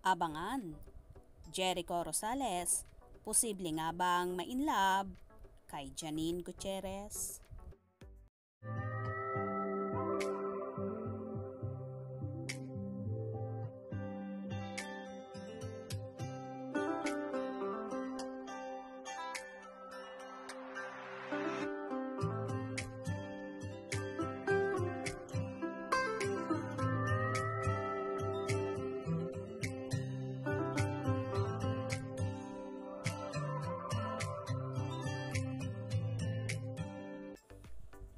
Abangan, Jericho Rosales, posible nga bang ma-inlove kay Janine Gutierrez?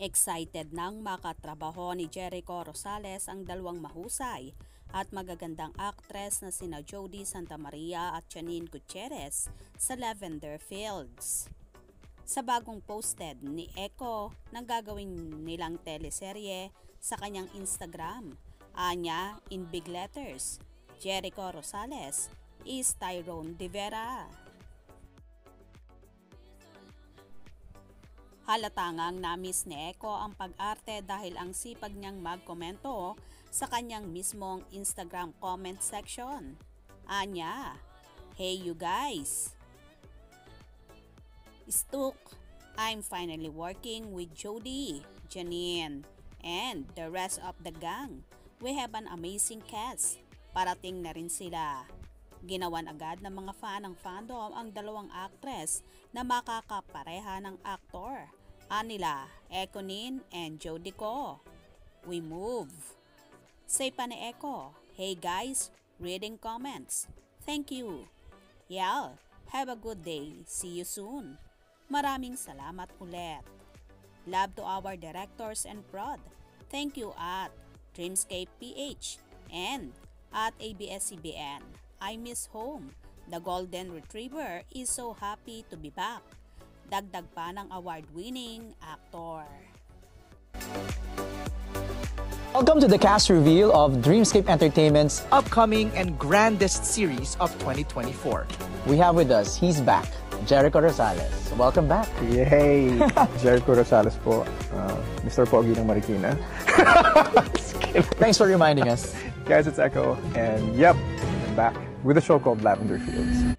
Excited nang makatrabaho ni Jericho Rosales ang dalawang mahusay at magagandang aktres na sina Jody Santa Maria at Janine Gutierrez sa Lavender Fields. Sa bagong posted ni Echo ng gagawin nilang teleserye sa kanyang Instagram, anya in big letters, Jericho Rosales is Tyrone De Vera. Halatangang na-miss ni Echo ang pag-arte dahil ang sipag niyang magkomento sa kanyang mismong Instagram comment section. Anya, "Hey you guys! Stuk, I'm finally working with Jody, Janine, and the rest of the gang. We have an amazing cast. Parating na rin sila." Ginawan agad ng mga fan ng fandom ang dalawang actress na makakapareha ng aktor. Anila, Ekonin and Jody ko. We move. Say pa ni Echo, "Hey guys, reading comments. Thank you. Yeah, have a good day. See you soon. Maraming salamat ulit. Love to our directors and prod. Thank you at Dreamscape PH and at ABS-CBN. I miss home. The Golden Retriever is so happy to be back." Dagdag pa ng award-winning actor. Welcome to the cast reveal of Dreamscape Entertainment's upcoming and grandest series of 2024. We have with us, he's back, Jericho Rosales. Welcome back. Yay! Jericho Rosales po, Mr. Pogi ng Marikina. Thanks for reminding us. Guys, it's Echo, and yep, I'm back with a show called Lavender Fields.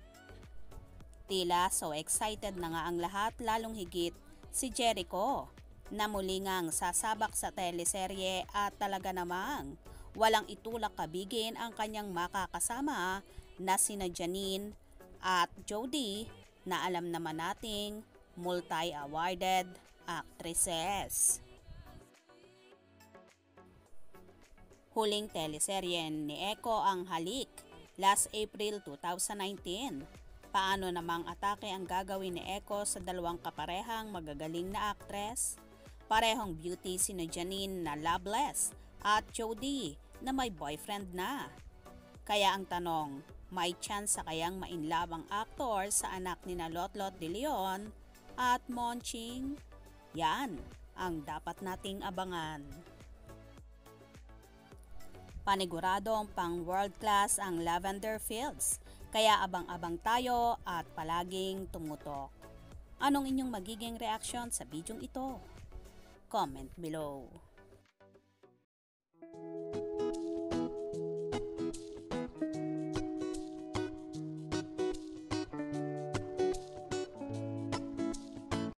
Tila so excited na nga ang lahat, lalong higit si Jericho na muli ngang sasabak sa teleserye at talaga namang walang itulak kabigin ang kanyang makakasama na sina Janine at Jody na alam naman nating multi-awarded actresses. Huling teleserye ni Echo ang Halik last April 2019. Paano namang atake ang gagawin ni Echo sa dalawang kaparehang magagaling na aktres? Parehong beauty sina Janine na loveless at Jody na may boyfriend na. Kaya ang tanong, may chance sa kayang ma-inlove ang aktor sa anak ni na Lotlot de Leon at Monching? Yan ang dapat nating abangan. Paniguradong pang world class ang Lavender Fields, kaya abang-abang tayo at palaging tumutok. Anong inyong magiging reaksyon sa bidyong ito? Comment below.